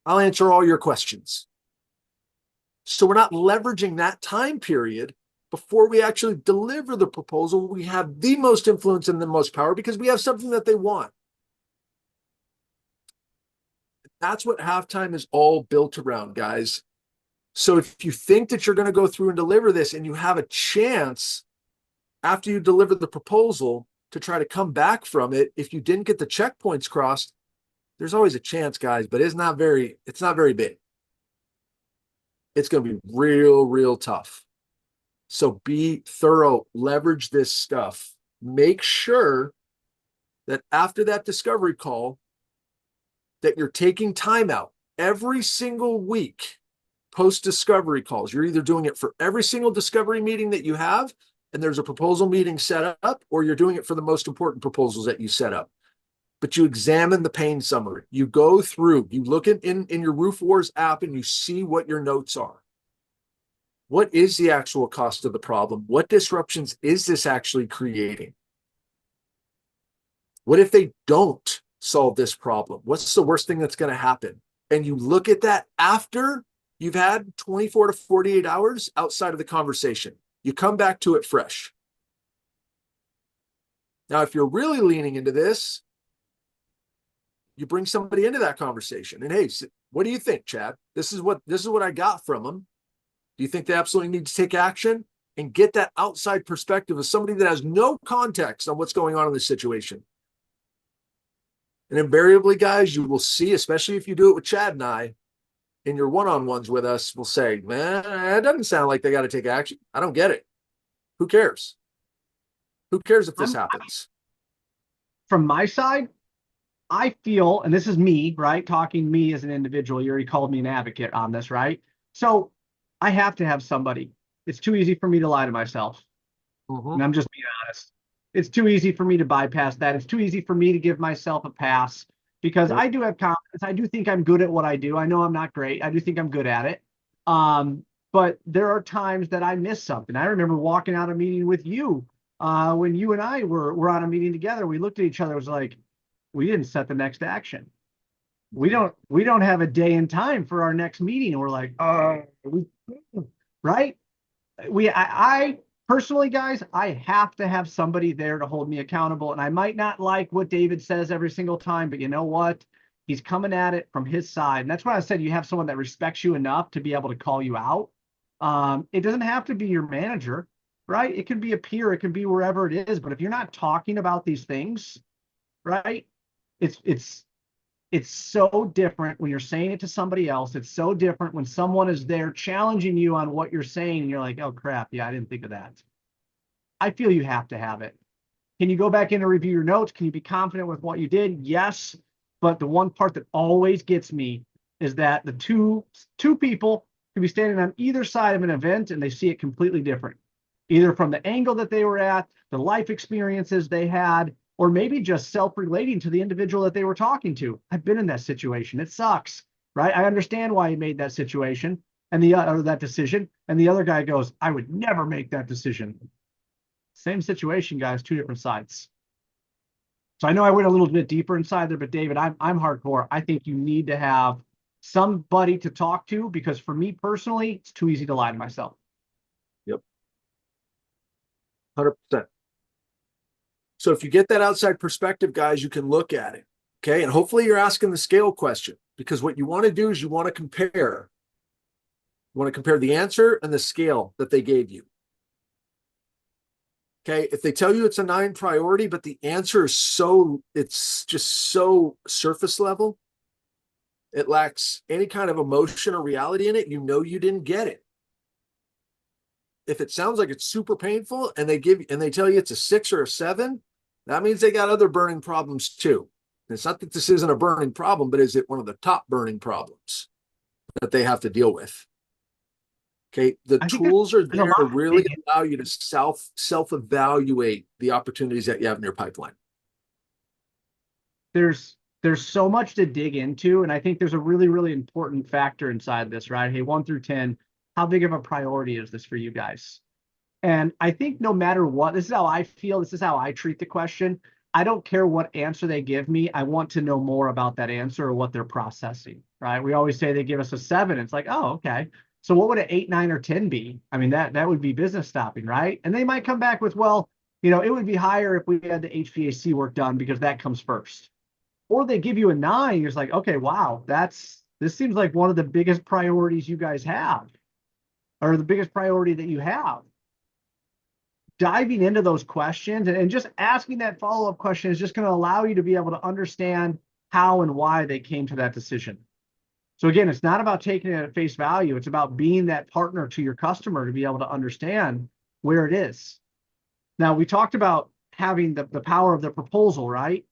I'll answer all your questions. So we're not leveraging that time period before we actually deliver the proposal. We have the most influence and the most power because we have something that they want. That's what halftime is all built around, guys. So if you think that you're going to go through and deliver this and you have a chance after you deliver the proposal to try to come back from it, if you didn't get the checkpoints crossed, There's always a chance, guys, but it's not very big. It's going to be real, real tough. So be thorough, leverage this stuff. Make sure that after that discovery call, that you're taking time out every single week post discovery calls. You're either doing it for every single discovery meeting that you have, and there's a proposal meeting set up, or you're doing it for the most important proposals that you set up. But you examine the pain summary. You go through, you look in your Roof Wars app and you see what your notes are. What is the actual cost of the problem? What disruptions is this actually creating? What if they don't solve this problem? What's the worst thing that's going to happen? And you look at that after you've had 24 to 48 hours outside of the conversation. You come back to it fresh. Now, if you're really leaning into this, you bring somebody into that conversation. And hey, what do you think, Chad? This is what I got from them. Do you think they absolutely need to take action? And get that outside perspective of somebody that has no context on what's going on in this situation. And invariably, guys, you will see, especially if you do it with Chad and I, in your one-on-ones with us, we'll say, man, it doesn't sound like they got to take action. I don't get it. Who cares? Who cares if this happens? From my side, I feel, and this is me, right? Talking me as an individual. You already called me an advocate on this, right? So I have to have somebody. It's too easy for me to lie to myself. And I'm just being honest. It's too easy for me to bypass that. It's too easy for me to give myself a pass because I do have confidence. I do think I'm good at what I do. I know I'm not great. I do think I'm good at it. But there are times that I miss something. I remember walking out of a meeting with you when you and I were on a meeting together. We looked at each other. It was like, we didn't set the next action. We don't have a day and time for our next meeting. And we're like, right? I personally, guys, I have to have somebody there to hold me accountable. And I might not like what David says every single time, but you know what? He's coming at it from his side. And that's why I said you have someone that respects you enough to be able to call you out. It doesn't have to be your manager, right? It can be a peer, it can be wherever it is. But if you're not talking about these things, right? It's so different when you're saying it to somebody else. It's so different when someone is there challenging you on what you're saying and you're like, oh crap, yeah, I didn't think of that. I feel you have to have it. Can you go back in and review your notes? Can you be confident with what you did? Yes. But the one part that always gets me is that the two people can be standing on either side of an event and they see it completely different, either from the angle that they were at, the life experiences they had, or maybe just self-relating to the individual that they were talking to. I've been in that situation. It sucks, right? I understand why he made that situation and that decision. And the other guy goes, I would never make that decision. Same situation, guys, two different sides. So I know I went a little bit deeper inside there, but David, I'm hardcore. I think you need to have somebody to talk to because for me personally, it's too easy to lie to myself. Yep. 100%. So if you get that outside perspective, guys, you can look at it. Okay. And hopefully you're asking the scale question because what you want to do is you want to compare. You want to compare the answer and the scale that they gave you. Okay. If they tell you it's a 9 priority, but the answer is it's just so surface level, it lacks any kind of emotion or reality in it, you know you didn't get it. If it sounds like it's super painful and they tell you it's a 6 or a 7, that means they got other burning problems too. And it's not that this isn't a burning problem, but is it one of the top burning problems that they have to deal with? Okay, the tools are there to really allow you to self-evaluate the opportunities that you have in your pipeline. There's so much to dig into, and I think there's a really, really important factor inside this, right? Hey, 1 through 10, how big of a priority is this for you guys? And I think no matter what, this is how I feel, this is how I treat the question. I don't care what answer they give me. I want to know more about that answer or what they're processing, right? We always say they give us a 7. It's like, oh, okay. So what would an 8, 9, or 10 be? I mean, that would be business stopping, right? And they might come back with, well, it would be higher if we had the HVAC work done because that comes first. Or they give you a 9, you're just like, okay, wow, this seems like one of the biggest priorities you guys have, or the biggest priority that you have. Diving into those questions and just asking that follow-up question is just going to allow you to be able to understand how and why they came to that decision. So again, it's not about taking it at face value. It's about being that partner to your customer to be able to understand where it is. Now, we talked about having the power of the proposal, right?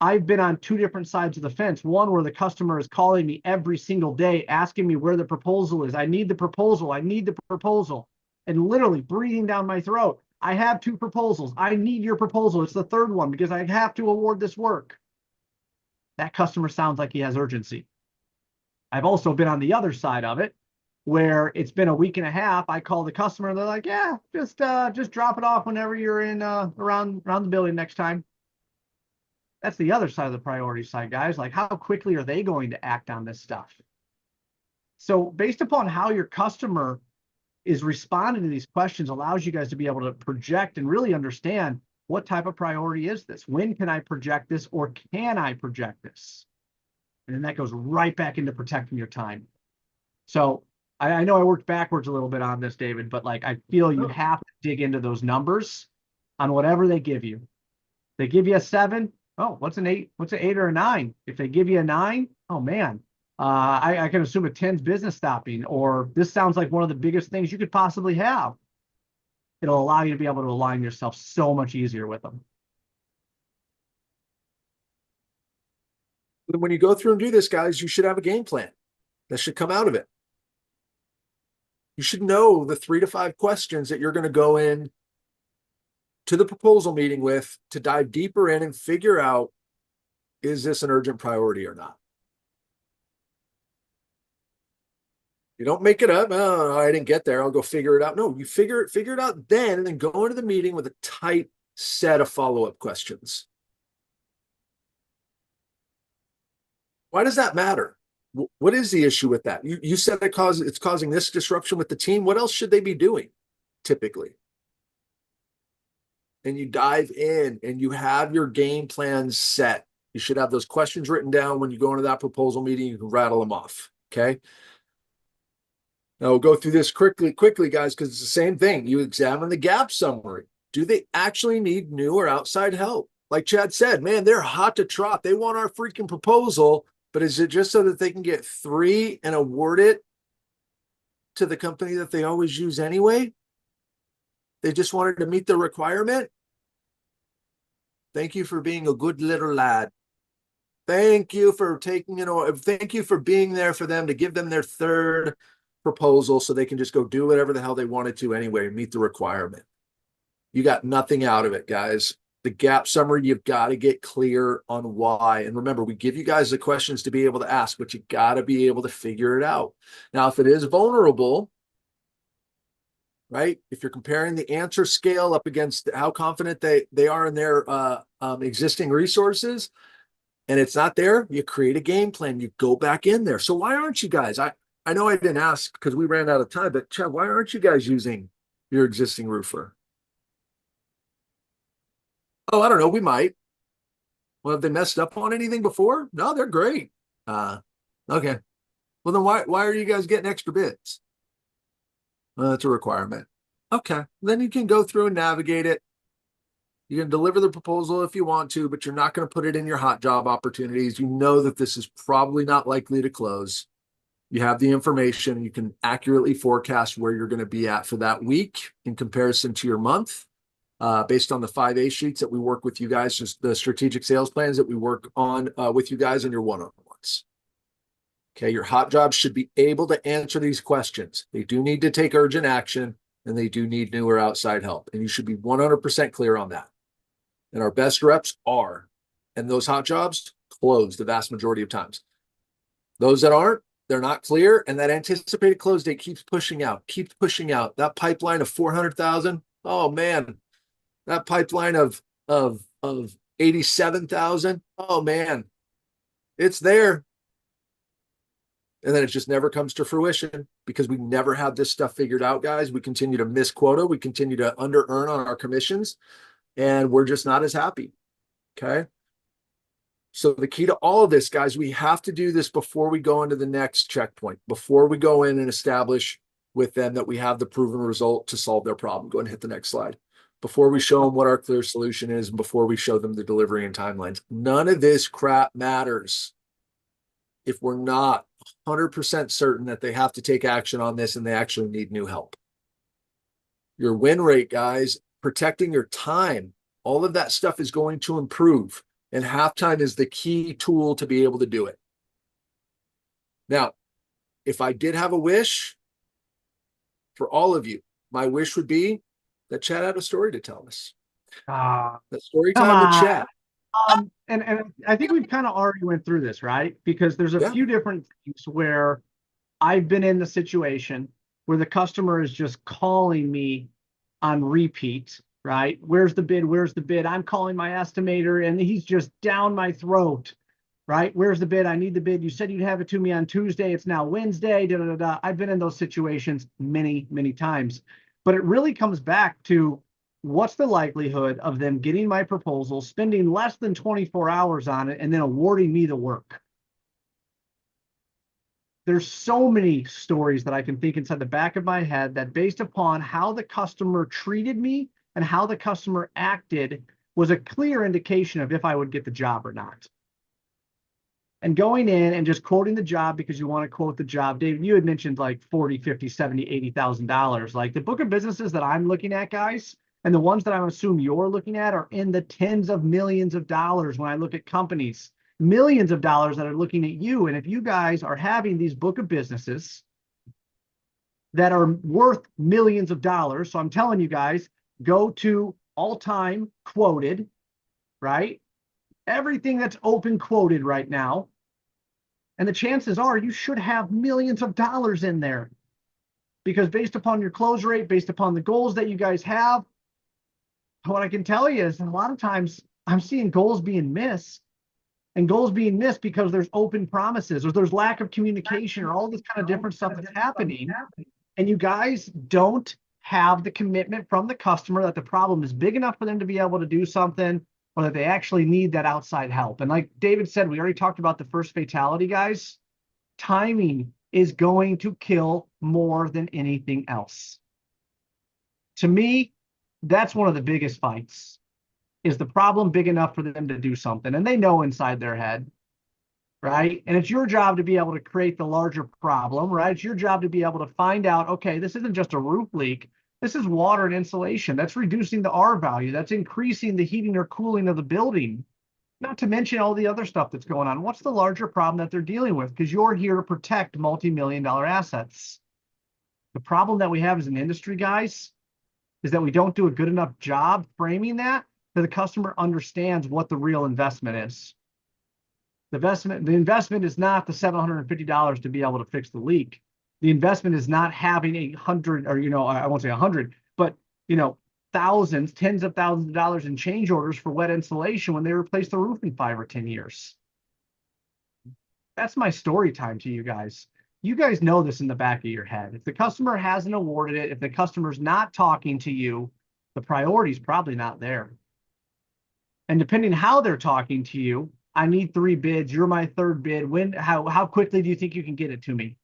I've been on two different sides of the fence. One where the customer is calling me every single day, asking me where the proposal is. I need the proposal. I need the proposal. And literally breathing down my throat. I have two proposals. I need your proposal. It's the third one because I have to award this work. That customer sounds like he has urgency. I've also been on the other side of it where it's been a week and a half. I call the customer and they're like, yeah, just drop it off whenever you're in around the building next time. That's the other side of the priority side, guys. Like, how quickly are they going to act on this stuff? So based upon how your customer is responding to these questions allows you guys to be able to project and really understand what type of priority is this? When can I project this, or can I project this? And then that goes right back into protecting your time. So I know I worked backwards a little bit on this, David, but like I feel you have to dig into those numbers on whatever they give you. They give you a 7. Oh, what's an 8? What's an 8 or a 9? If they give you a 9, oh man, I can assume a 10's business stopping, or this sounds like one of the biggest things you could possibly have. It'll allow you to be able to align yourself so much easier with them. When you go through and do this, guys, you should have a game plan that should come out of it. You should know the 3 to 5 questions that you're going to go in to the proposal meeting with to dive deeper in and figure out, is this an urgent priority or not? You don't make it up. Oh, I didn't get there. I'll go figure it out. No, you figure it out then, and then go into the meeting with a tight set of follow-up questions. Why does that matter? What is the issue with that? You said it's causing this disruption with the team. What else should they be doing typically? And you dive in and you have your game plans set. You should have those questions written down when you go into that proposal meeting. You can rattle them off. Okay. Now we'll go through this quickly, guys, because it's the same thing. You examine the gap summary. Do they actually need new or outside help? Like Chad said, man, they're hot to trot. They want our freaking proposal, but is it just so that they can get 3 and award it to the company that they always use anyway? They just wanted to meet the requirement. Thank you for being a good little lad. Thank you for taking thank you for being there for them to give them their 3rd proposal so they can just go do whatever the hell they wanted to anyway, meet the requirement. You got nothing out of it, guys. The gap summary, you've got to get clear on why. And remember, we give you guys the questions to be able to ask, but you got to be able to figure it out. Now, if it is vulnerable, right? If you're comparing the answer scale up against how confident they are in their existing resources, and it's not there, you create a game plan. You go back in there. So why aren't you guys? I know I didn't ask because we ran out of time, but Chad, why aren't you guys using your existing roofer? Oh, I don't know. We might. Well, have they messed up on anything before? No, they're great. Okay. Well, then why are you guys getting extra bids? Well, that's a requirement. Okay. Then you can go through and navigate it. You can deliver the proposal if you want to, but you're not going to put it in your hot job opportunities. You know that this is probably not likely to close. You have the information. You can accurately forecast where you're going to be at for that week in comparison to your month, based on the 5A sheets that we work with you guys, just the strategic sales plans that we work on with you guys in your one-on-ones. Okay, your hot jobs should be able to answer these questions. They do need to take urgent action, and they do need new or outside help. And you should be 100% clear on that. And our best reps are. And those hot jobs close the vast majority of times. Those that aren't, they're not clear, and that anticipated close date keeps pushing out. That pipeline of 400,000, oh man, that pipeline of 87,000, oh man, it's there. And then it just never comes to fruition because we never have this stuff figured out, guys. We continue to miss quota. We continue to under earn on our commissions, and we're just not as happy. Okay. So the key to all of this, guys, we have to do this before we go into the next checkpoint, before we go in and establish with them that we have the proven result to solve their problem. Go ahead and hit the next slide. before we show them what our clear solution is, and before we show them the delivery and timelines. None of this crap matters if we're not 100% certain that they have to take action on this and they actually need new help. Your win rate, guys, protecting your time, all of that stuff is going to improve. And halftime is the key tool to be able to do it. Now, if I did have a wish for all of you, my wish would be that Chad had a story to tell us. That story Come time with on. Chad. And I think we've kind of already went through this, right? Because there's a few different things where I've been in the situation where the customer is just calling me on repeat, right? Where's the bid? Where's the bid? I'm calling my estimator and he's just down my throat, right? Where's the bid? I need the bid. You said you'd have it to me on Tuesday. It's now Wednesday. Da, da, da, da. I've been in those situations many, many times. But it really comes back to what's the likelihood of them getting my proposal, spending less than 24 hours on it, and then awarding me the work? There's so many stories that I can think inside the back of my head that based upon how the customer treated me and how the customer acted was a clear indication of if I would get the job or not. And going in and just quoting the job because you want to quote the job, David, you had mentioned like 40, 50, 70, $80,000. Like the book of businesses that I'm looking at, guys, and the ones that I assume you're looking at are in the tens of millions of dollars when I look at companies. Millions of dollars that are looking at you. And if you guys are having these book of businesses that are worth millions of dollars, so I'm telling you guys, go to all-time quoted, right? Everything that's open quoted right now. And the chances are you should have millions of dollars in there. Because based upon your close rate, based upon the goals that you guys have, what I can tell you is a lot of times I'm seeing goals being missed. And goals being missed because there's open promises or there's lack of communication or all this kind of different stuff that's happening. And you guys don't have the commitment from the customer that the problem is big enough for them to be able to do something or that they actually need that outside help. And like David said, we already talked about the first fatality, guys. Timing is going to kill more than anything else. To me, that's one of the biggest fights. Is the problem big enough for them to do something? And they know inside their head, right? And it's your job to be able to create the larger problem, right? It's your job to be able to find out, okay, this isn't just a roof leak. This is water and insulation. That's reducing the R value. That's increasing the heating or cooling of the building. Not to mention all the other stuff that's going on. What's the larger problem that they're dealing with? Because you're here to protect multi-million-dollar assets. The problem that we have as an industry, guys, is that we don't do a good enough job framing that the customer understands what the real investment is. The investment is not the $750 to be able to fix the leak. The investment is not having 100, or I won't say 100, but thousands, tens of thousands of dollars in change orders for wet insulation when they replace the roof in 5 or 10 years. That's my story time to you guys. You guys know this in the back of your head. If the customer hasn't awarded it, if the customer's not talking to you, the priority is probably not there. And depending how they're talking to you, I need 3 bids. You're my 3rd bid. How quickly do you think you can get it to me?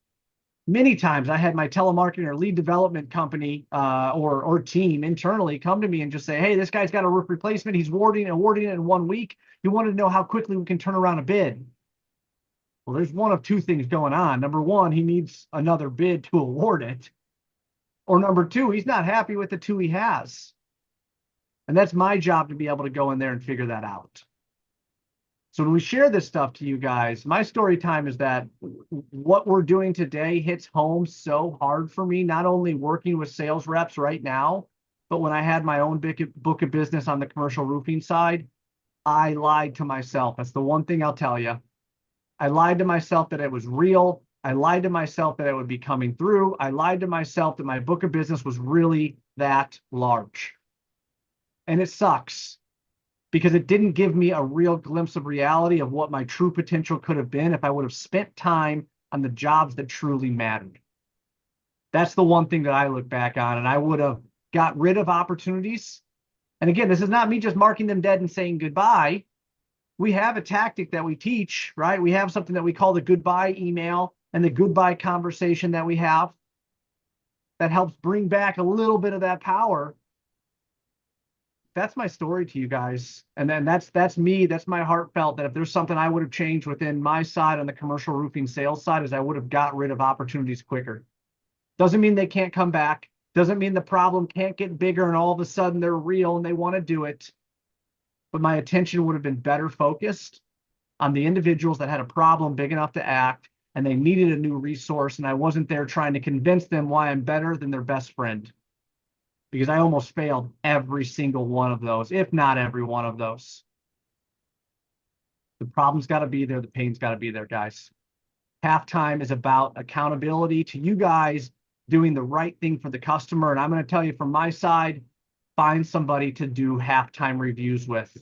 Many times I had my telemarketing or lead development company or team internally come to me and just say, hey, this guy's got a roof replacement. He's awarding it in 1 week. You want to know how quickly we can turn around a bid. Well, there's one of 2 things going on. Number 1, he needs another bid to award it. Or number 2, he's not happy with the 2 he has. And that's my job to be able to go in there and figure that out. So when we share this stuff to you guys, my story time is that what we're doing today hits home so hard for me, not only working with sales reps right now, but when I had my own book of business on the commercial roofing side, I lied to myself. That's the one thing I'll tell you. I lied to myself that it was real. I lied to myself that it would be coming through. I lied to myself that my book of business was really that large. And it sucks because it didn't give me a real glimpse of reality of what my true potential could have been if I would have spent time on the jobs that truly mattered. That's the one thing that I look back on, and I would have got rid of opportunities. And again, this is not me just marking them dead and saying goodbye. We have a tactic that we teach, right? We have something that we call the goodbye email and the goodbye conversation that we have that helps bring back a little bit of that power. that's my story to you guys. And then that's me. That's my heartfelt, that if there's something I would have changed within my side on the commercial roofing sales side, is I would have got rid of opportunities quicker. Doesn't mean they can't come back. Doesn't mean the problem can't get bigger and all of a sudden they're real and they want to do it. But my attention would have been better focused on the individuals that had a problem big enough to act and they needed a new resource. And I wasn't there trying to convince them why I'm better than their best friend, because I almost failed every single one of those, if not every one of those. The problem's got to be there. The pain's got to be there, guys. Halftime is about accountability to you guys doing the right thing for the customer. And I'm going to tell you from my side, find somebody to do halftime reviews with.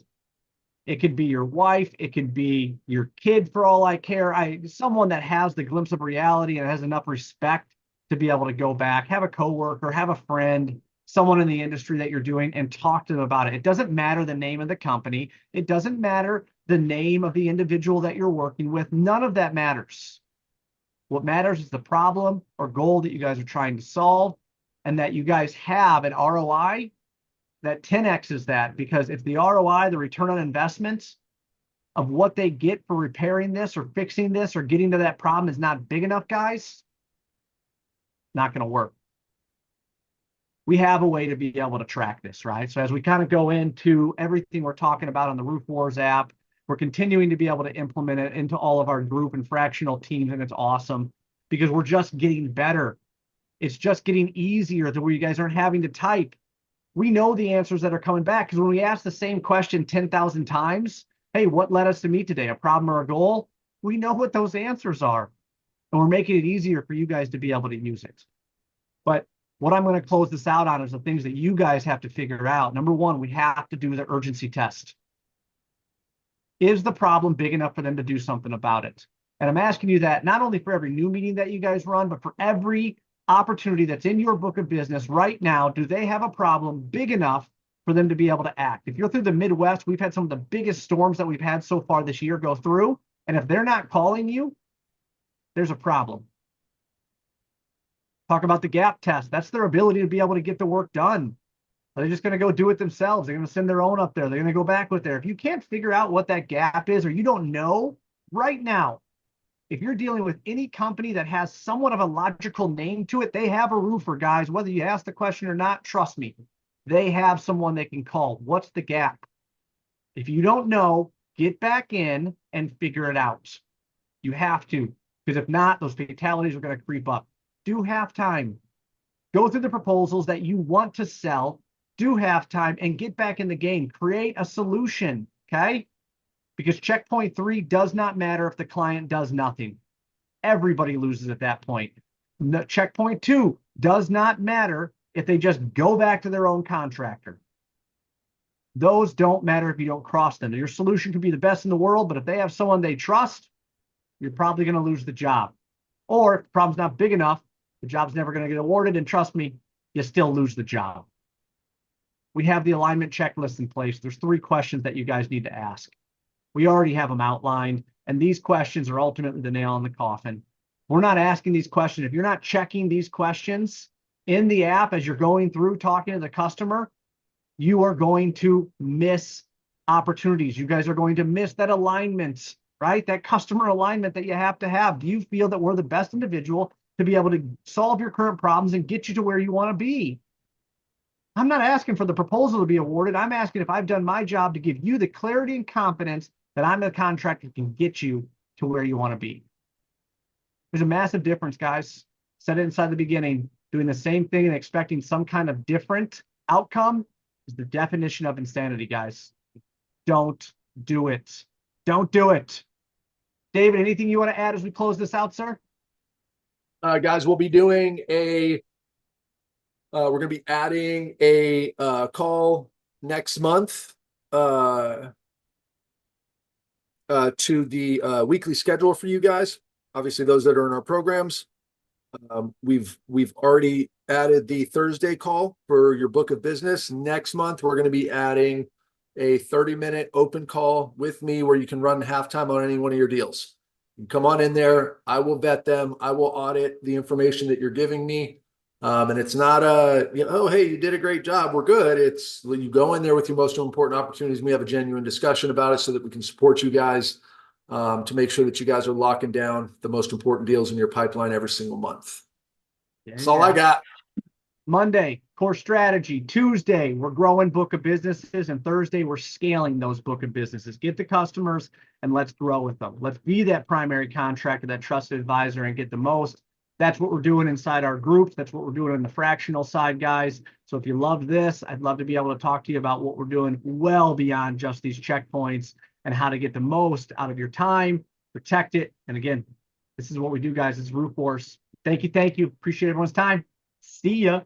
It could be your wife. It could be your kid, for all I care. Someone that has the glimpse of reality and has enough respect to be able to go back, have a coworker, have a friend, someone in the industry that you're doing, and talk to them about it. It doesn't matter the name of the company. It doesn't matter the name of the individual that you're working with. None of that matters. What matters is the problem or goal that you guys are trying to solve, and that you guys have an ROI that 10X that, because if the ROI, the return on investments of what they get for repairing this or fixing this or getting to that problem is not big enough, guys, not going to work. We have a way to be able to track this, right? So as we kind of go into everything we're talking about on the Roof Wars app, we're continuing to be able to implement it into all of our group and fractional teams, and it's awesome because we're just getting better. It's just getting easier to where you guys aren't having to type. We know the answers that are coming back, because when we ask the same question 10,000 times, hey, what led us to meet today, a problem or a goal? We know what those answers are, and we're making it easier for you guys to be able to use it. But what I'm going to close this out on is the things that you guys have to figure out. Number one, we have to do the urgency test. Is the problem big enough for them to do something about it? And I'm asking you that not only for every new meeting that you guys run, but for every opportunity that's in your book of business right now. Do they have a problem big enough for them to be able to act? If you're through the Midwest, we've had some of the biggest storms that we've had so far this year go through. And if they're not calling you, there's a problem. Talk about the gap test. That's their ability to be able to get the work done. Are they just going to go do it themselves? They're going to send their own up there. They're going to go back with there. If you can't figure out what that gap is, or you don't know right now, if you're dealing with any company that has somewhat of a logical name to it, they have a roofer, guys. Whether you ask the question or not, trust me, they have someone they can call. What's the gap? If you don't know, get back in and figure it out. You have to, because if not, those fatalities are going to creep up. Do halftime. Go through the proposals that you want to sell. Do halftime and get back in the game. Create a solution, okay? Because checkpoint 3 does not matter if the client does nothing. Everybody loses at that point. No, checkpoint 2 does not matter if they just go back to their own contractor. Those don't matter if you don't cross them. Your solution could be the best in the world, but if they have someone they trust, you're probably going to lose the job. Or if the problem's not big enough, the job's never going to get awarded, and trust me, you still lose the job. We have the alignment checklist in place. There's 3 questions that you guys need to ask. We already have them outlined, and these questions are ultimately the nail in the coffin. We're not asking these questions. If you're not checking these questions in the app as you're going through talking to the customer, you are going to miss opportunities. You guys are going to miss that alignment, right? That customer alignment that you have to have. Do you feel that we're the best individual to be able to solve your current problems and get you to where you want to be? I'm not asking for the proposal to be awarded. I'm asking if I've done my job to give you the clarity and confidence that I'm a contractor that can get you to where you want to be. There's a massive difference, guys. Said it inside the beginning. Doing the same thing and expecting some kind of different outcome is the definition of insanity, guys. Don't do it. Don't do it. David, anything you want to add as we close this out, sir? Guys, we'll be doing we're going to be adding a call next month to the weekly schedule for you guys. Obviously, those that are in our programs. We've already added the Thursday call for your book of business. Next month, we're going to be adding a 30-minute open call with me where you can run halftime on any one of your deals. You come on in there. I will vet them. I will audit the information that you're giving me. And it's not a, oh, hey, you did a great job. We're good. It's when you go in there with your most important opportunities. And we have a genuine discussion about it so that we can support you guys to make sure that you guys are locking down the most important deals in your pipeline every single month. That's all I got. Monday, core strategy. Tuesday, we're growing book of businesses. And Thursday, we're scaling those book of businesses. Get the customers and let's grow with them. Let's be that primary contractor, that trusted advisor, and get the most. That's what we're doing inside our groups. That's what we're doing on the fractional side, guys. So if you love this, I'd love to be able to talk to you about what we're doing well beyond just these checkpoints and how to get the most out of your time, protect it. And again, this is what we do, guys. It's Roof Force. Thank you. Thank you. Appreciate everyone's time. See ya.